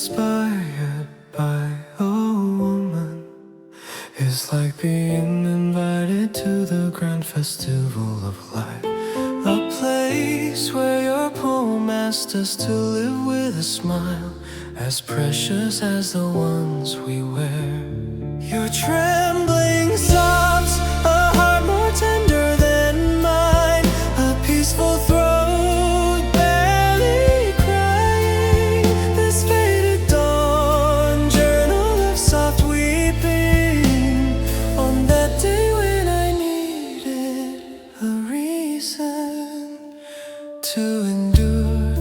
inspired by a woman is like being invited to the grand festival of life, a place where your poem asked us to live with a smile as precious as the ones we wear. Your trembling sobs, a heart more tender than mine, a peaceful throat barely crying, this faded dawn journal of soft weeping, on that day when I needed a reason to endure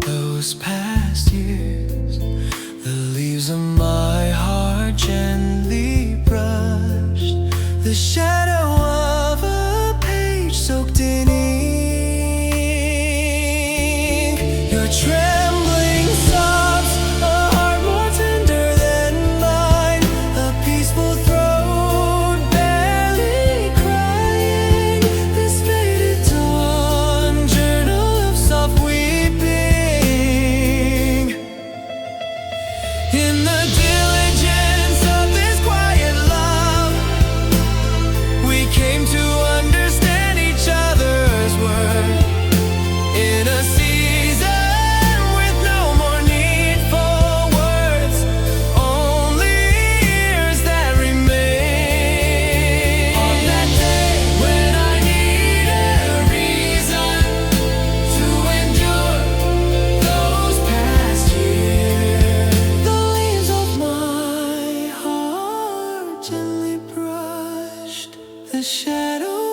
those past years. The leaves of my heart gently brushed the shadow of a page soaked in ink. Your trembling sobs, a heart more tender than mine, a peaceful throat barely crying, this faded dawn journal of soft weeping. In the diligence of this quiet love, we came to understand each other's worth. In a season with no more need for words, only ears that remain. On that day when I needed a reason to endure those past years, the leaves of my heart gently brushed the shadow